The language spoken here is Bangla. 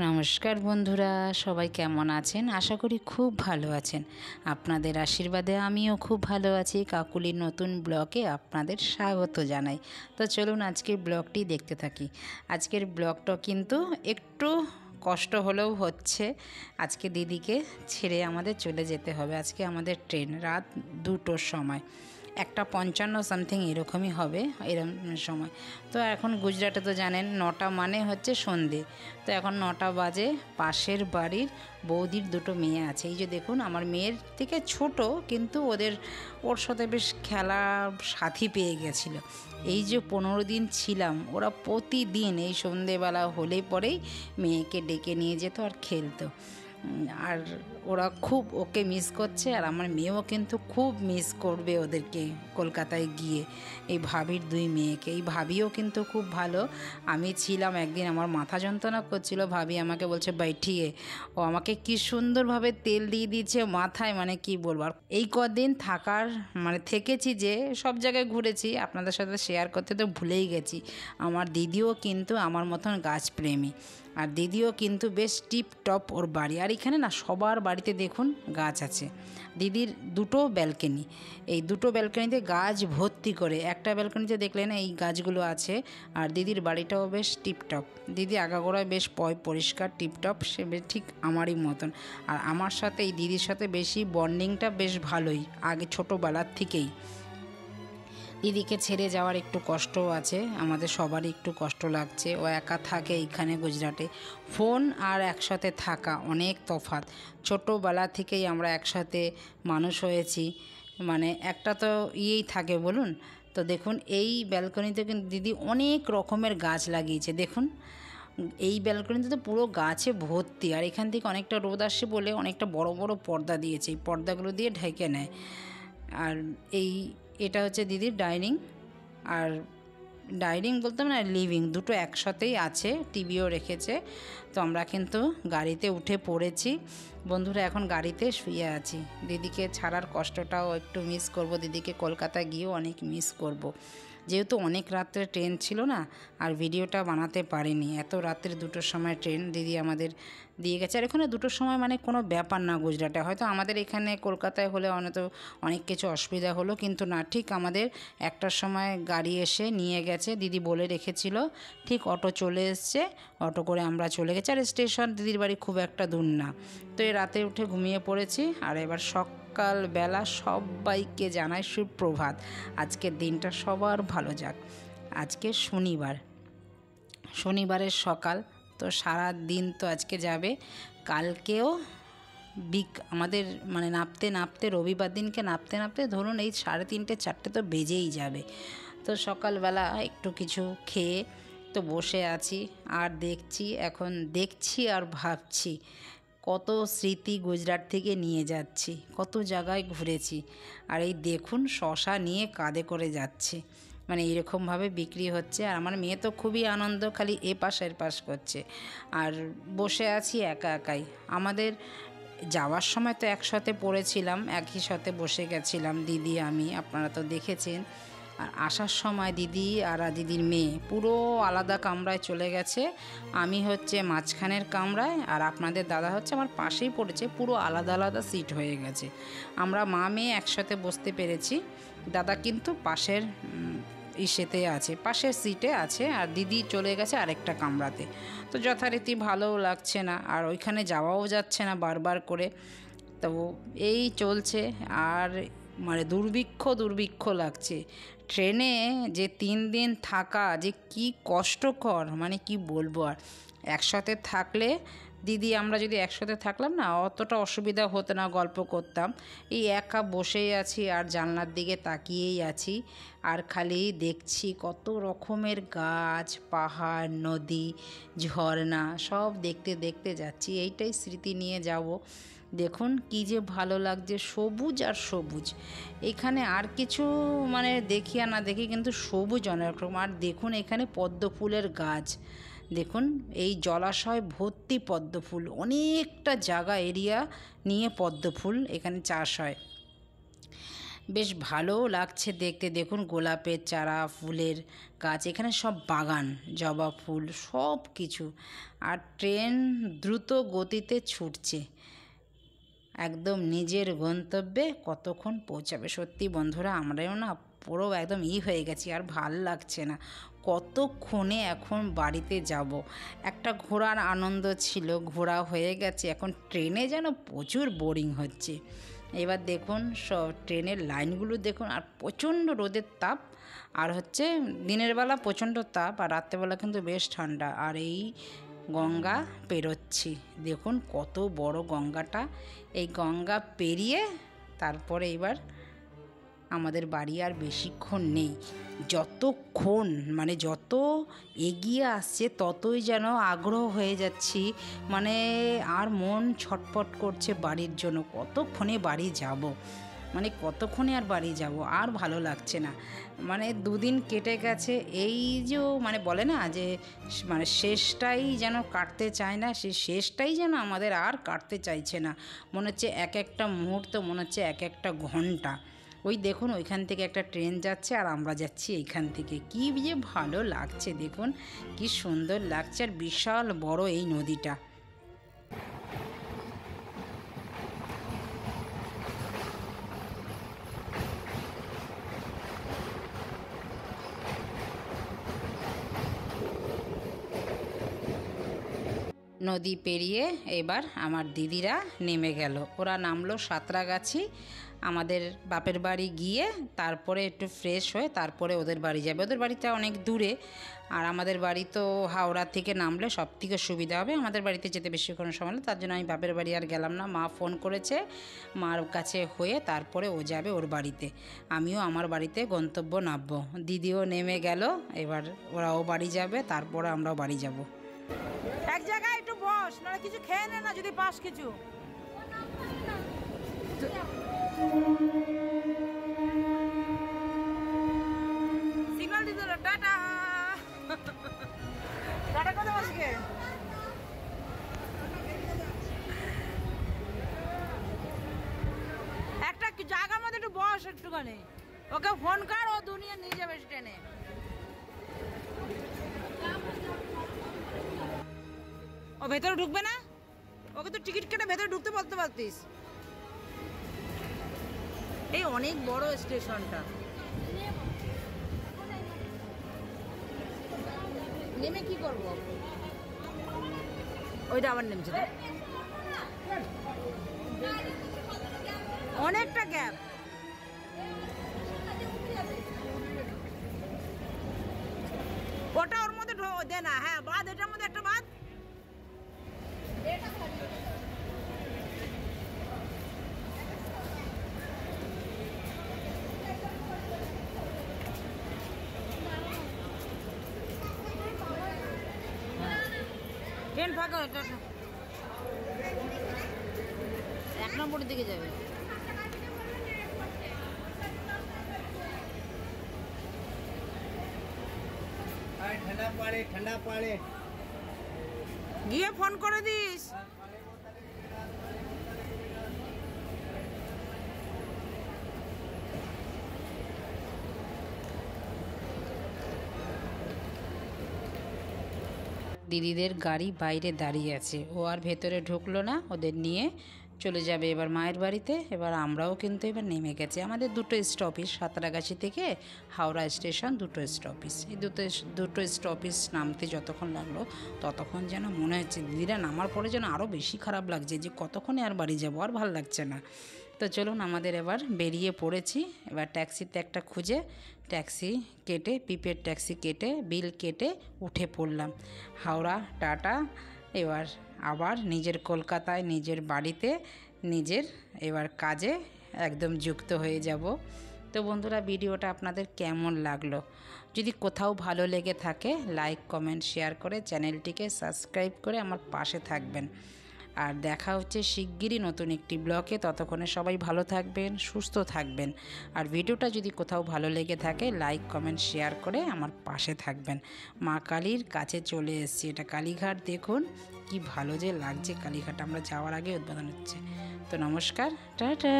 নমস্কার বন্ধুরা, সবাই কেমন আছেন? আশা করি খুব ভালো আছেন। আপনাদের আশীর্বাদে আমিও খুব ভালো আছি। কাকুলির নতুন ব্লগে আপনাদের স্বাগত জানাই। তো চলুন আজকের ব্লগটি দেখতে থাকি। আজকের ব্লগটা কিন্তু একটু কষ্ট হলেও হচ্ছে। আজকে দিদিকে ছেড়ে আমাদের চলে যেতে হবে। আজকে আমাদের ট্রেন রাত 2টোর সময়, 1:55 সামথিং এরকমই হবে, এরকম সময়। তো এখন গুজরাটে তো জানেন 9টা মানে হচ্ছে সন্ধে। তো এখন 9টা বাজে। পাশের বাড়ির বৌদির দুটো মেয়ে আছে। এই যে দেখুন, আমার মেয়ের থেকে ছোট, কিন্তু ওর সাথে বেশ খেলা সাথী পেয়ে গেছিলো। এই যে 15 দিন ছিলাম, ওরা প্রতিদিন এই সন্ধেবেলা হলে পরেই মেয়েকে ডেকে নিয়ে যেত আর খেলতো। আর ওরা খুব ওকে মিস করছে, আর আমার মেয়েও কিন্তু খুব মিস করবে ওদেরকে কলকাতায় গিয়ে, এই ভাবির দুই মেয়েকে। এই ভাবিও কিন্তু খুব ভালো। আমি ছিলাম একদিন, আমার মাথা যন্ত্রণা করছিল, ভাবি আমাকে বলছে বাইঠিয়ে, ও আমাকে কি সুন্দরভাবে তেল দিয়ে দিচ্ছে মাথায়, মানে কি বলবো। আর এই কদিন থেকেছি, যে সব জায়গায় ঘুরেছি, আপনাদের সাথে শেয়ার করতে তো ভুলেই গেছি। আমার দিদিও কিন্তু আমার মতন গাছপ্রেমী, আর দিদিও কিন্তু বেশ টিপ টপ ওর বাড়ি। আর এখানে না সবার বাড়িতে দেখুন গাছ আছে। দিদির দুটো ব্যালকনি, এই দুটো ব্যালকনিতে গাছ ভর্তি করে। একটা ব্যালকনিতে দেখলেন এই গাছগুলো আছে। আর দিদির বাড়িটাও বেশ টিপটপ। দিদি আগাগোড়ায় বেশ পরিষ্কার টিপটপ, সে ঠিক আমারই মতন। আর আমার সাথে এই দিদির সাথে বেশি বন্ডিংটা বেশ ভালোই, আগে ছোটোবেলার থেকেই। দিদিকে ছেড়ে যাওয়ার একটু কষ্টও আছে, আমাদের সবারই একটু কষ্ট লাগছে। ও একা থাকে এইখানে গুজরাটে। ফোন আর একসাথে থাকা অনেক তফাৎ। ছোটোবেলা থেকেই আমরা একসাথে মানুষ হয়েছি, মানে একটা তো থাকে বলুন। তো দেখুন, এই ব্যালকনিতে কিন্তু দিদি অনেক রকমের গাছ লাগিয়েছে। দেখুন, এই ব্যালকনিতে তো পুরো গাছে ভর্তি। আর এখান থেকে অনেকটা রোদ আসে বলে অনেকটা বড় বড় পর্দা দিয়েছে, এই পর্দাগুলো দিয়ে ঢেকে নেয়। আর এটা হচ্ছে দিদির ডাইনিং। আর ডাইনিং বলতে মানে লিভিং, দুটো একসাথেই আছে, টিভিও রেখেছে। তো আমরা কিন্তু গাড়িতে উঠে পড়েছি বন্ধুরা, এখন গাড়িতে শুয়ে আছি। দিদিকে ছাড়ার কষ্টটাও একটু মিস করব, দিদিকে কলকাতা গিয়েও অনেক মিস করব। যেহেতু অনেক রাত্রে ট্রেন ছিল না, আর ভিডিওটা বানাতে পারিনি। এত রাত্রে 2টোর সময় ট্রেন দিদি আমাদের দিয়ে গেছে। আর এখানে 2টোর সময় মানে কোনো ব্যাপার না গুজরাটে। হয়তো আমাদের এখানে কলকাতায় হলে অনেক কিছু অসুবিধা হলো, কিন্তু না, ঠিক আমাদের 1টার সময় গাড়ি এসে নিয়ে গেছে। দিদি বলে রেখেছিল, ঠিক অটো চলে এসছে, অটো করে আমরা চলে গেছি। আর স্টেশন দিদির বাড়ি খুব একটা দূর না। তো এই রাতে উঠে ঘুমিয়ে পড়েছি। আর এবার সকালবেলা সবাইকে জানাই সুপ্রভাত। আজকের দিনটা সবার ভালো যাক। আজকে শনিবারের সকাল। তো সারা দিন তো আজকে যাবে। কালকেও আমাদের নাপতে রবিবার দিনকে নাপতে ধরুন এই 3:30 4টে তো বেজেই যাবে। তো সকালবেলা একটু কিছু খেয়ে তো বসে আছি, আর দেখছি আর ভাবছি কত স্মৃতি গুজরাট থেকে নিয়ে যাচ্ছি, কত জায়গায় ঘুরেছি। আর এই দেখুন, শশা নিয়ে কাঁধে করে যাচ্ছে, মানে এরকমভাবে বিক্রি হচ্ছে। আর আমার মেয়ে তো খুবই আনন্দ, খালি এপাশ করছে। আর বসে আছি একাই। আমাদের যাওয়ার সময় তো একসাথে পড়েছিলাম, একই সাথে বসে গেছিলাম দিদি আমি, আপনারা তো দেখেছেন। আর আসার সময় দিদি আর দিদির মেয়ে পুরো আলাদা কামরায় চলে গেছে। আমি হচ্ছে মাঝখানের কামরায়, আর আপনাদের দাদা হচ্ছে আমার পাশেই পড়েছে। পুরো আলাদা আলাদা সিট হয়ে গেছে। আমরা মা মেয়ে একসাথে বসতে পেরেছি। দাদা কিন্তু পাশের পাশের সিটে আছে, আর দিদি চলে গেছে আরেকটা কামরাতে। তো যথারীতি ভালোও লাগছে না, আর ওইখানে যাওয়াও যাচ্ছে না বারবার করে। তো এই চলছে। আর দুর্ভিক্ষ লাগছে। ট্রেনে যে 3 দিন থাকা যে কি কষ্টকর, মানে কি বলবো। আর একসাথে থাকলে দিদি আমরা যদি একসাথে থাকলাম না, অতটা অসুবিধা হতো না, গল্প করতাম। এই একা বসেই আছি আর জানলার দিকে তাকিয়েই আছি, আর খালি দেখছি কত রকমের গাছ, পাহাড়, নদী, ঝর্ণা, সব দেখতে দেখতে যাচ্ছি। এইটাই স্মৃতি নিয়ে যাব। দেখুন কি যে ভালো লাগছে, সবুজ আর সবুজ। এখানে আর কিছু দেখি আর না দেখি, কিন্তু সবুজ অনেক রকম। আর দেখুন এখানে পদ্ম ফুলের গাছ, দেখুন এই জলাশয় ভর্তি পদ্ম ফুল, অনেকটা জায়গা এরিয়া নিয়ে পদ্ম ফুল এখানে চাষ হয়। বেশ ভালোও লাগছে দেখতে। দেখুন গোলাপের চারা, ফুলের গাছ, এখানে সব বাগান, জবা ফুল সব কিছু। আর ট্রেন দ্রুত গতিতে ছুটছে একদম নিজের গন্তব্যে কতক্ষণ পৌঁছাবে। সত্যি বন্ধুরা আমরাও না পুরো একদম হয়ে গেছি, আর ভাল লাগছে না। কতক্ষণে এখন বাড়িতে যাব। একটা ঘোরার আনন্দ ছিল, ঘোরা হয়ে গেছে, এখন ট্রেনে যেন প্রচুর বোরিং হচ্ছে। এবার দেখুন সব ট্রেনের লাইনগুলো দেখুন, আর প্রচণ্ড রোদের তাপ, আর হচ্ছে দিনের বেলা প্রচণ্ড তাপ, আর রাত্রেবেলা কিন্তু বেশ ঠান্ডা। আর এই গঙ্গা পেরোচ্ছি, দেখুন কত বড় গঙ্গাটা। এই গঙ্গা পেরিয়ে তারপরে এবার আমাদের বাড়ি আর বেশিক্ষণ নেই। যতক্ষণ মানে যত এগিয়ে আসছে ততই যেন আগ্রহ হয়ে যাচ্ছি, মানে আর মন ছটফট করছে বাড়ির জন্য। কতক্ষণে বাড়ি যাব, মানে কতক্ষণে আর বাড়ি যাব, আর ভালো লাগছে না। মানে দুদিন কেটে গেছে, এই যে মানে বলে না যে মানে শেষটাই যেন কাটতে চায় না, সেই শেষটাই যেন আমাদের আর কাটতে চাইছে না। মনে হচ্ছে এক একটা মুহূর্ত মনে হচ্ছে এক একটা ঘন্টা। ওই দেখুন ওইখান থেকে একটা ট্রেন যাচ্ছে আর আমরা যাচ্ছি এইখান থেকে। কী যে ভালো লাগছে, দেখুন কি সুন্দর লাগছে, আর বিশাল বড় এই নদীটা। নদী পেরিয়ে এবার আমার দিদিরা নেমে গেল, ওরা নামলো সাঁতরাগাছি। আমাদের বাপের বাড়ি গিয়ে তারপরে একটু ফ্রেশ হয়ে তারপরে ওদের বাড়ি যাবে। ওদের বাড়িটা অনেক দূরে, আর আমাদের বাড়ি তো হাওড়া থেকে নামলে সব থেকে সুবিধা হবে। আমাদের বাড়িতে যেতে বেশিক্ষণ সময় না, তার জন্য আমি বাপের বাড়ি আর গেলাম না। মা ফোন করেছে, মার কাছে হয়ে তারপরে ও যাবে ওর বাড়িতে, আমিও আমার বাড়িতে গন্তব্য নামবো। দিদিও নেমে গেল, এবার ওরাও বাড়ি যাবে, তারপরে আমরাও বাড়ি যাব। এক জায়গায় একটু বস, নাহলে কিছু খেয়ে নে না যদি পাস কিছু। সিগন্যাল দিতে হলো, টাটা। টাটা কথা আজকে একটা জায়গার মধ্যে একটু বস একটুখানি, ওকে ফোন কর, ও দুনিয়া নিয়ে যাবে ট্রেনে। ও ভেতরে ঢুকবে না, ওকে তো টিকিট কেটে ভেতরে ঢুকতে বলতে পারতিস। এই অনেক বড় স্টেশনটা, নেমে কি করব? ওইটা আবার নেমছে তো, অনেকটা গ্যাপ। ওটা ওর মধ্যে দে না, হ্যাঁ বাদ, এটার মধ্যে একটা বাদ। ট্রেন ফাঁকা, এক নম্বরের দিকে যাবে। ঠান্ডা পাড়ে গিয়ে ফোন করে দিস। দিদিদের গাড়ি বাইরে দাঁড়িয়ে আছে, ও আর ভেতরে ঢুকলো না, ওদের নিয়ে চলে যাবে এবার মায়ের বাড়িতে। এবার আমরাও কিন্তু এবার নেমে গেছি। আমাদের দুটো স্টপেজ, সাঁতরাগাছি থেকে হাওড়া স্টেশন দুটো স্টপেজ। এই দুটো স্টপেজ নামতে যতক্ষণ লাগলো ততক্ষণ যেন মনে হচ্ছে দিদিরা নামার পরে যেন আরও বেশি খারাপ লাগছে, যে কতক্ষণে আর বাড়ি যাবো, আর ভালো লাগছে না। তো চলুন আমাদের এবার বেরিয়ে পড়েছি। এবার ট্যাক্সিতে একটা খুঁজে ট্যাক্সি কেটে, প্রিপেড ট্যাক্সি কেটে বিল কেটে উঠে পড়লাম। হাওড়া টাটা, এবার আবার নিজের কলকাতায় নিজের বাড়িতে নিজের এবার কাজে একদম যুক্ত হয়ে যাব। তো বন্ধুরা ভিডিওটা আপনাদের কেমন লাগলো? যদি কোথাও ভালো লেগে থাকে লাইক কমেন্ট শেয়ার করে চ্যানেলটিকে সাবস্ক্রাইব করে আমার পাশে থাকবেন। আর দেখা হচ্ছে শিগগিরই নতুন একটি ব্লগে। ততক্ষণে সবাই ভালো থাকবেন, সুস্থ থাকবেন। আর ভিডিওটা যদি কোথাও ভালো লেগে থাকে লাইক কমেন্ট শেয়ার করে আমার পাশে থাকবেন। মা কালীর কাছে চলে এসেছি, এটা কালীঘাট। দেখুন কি ভালো যে লাগছে কালীঘাট, আমরা যাওয়ার আগে উদ্বোধন হচ্ছে। তো নমস্কার, টাটা।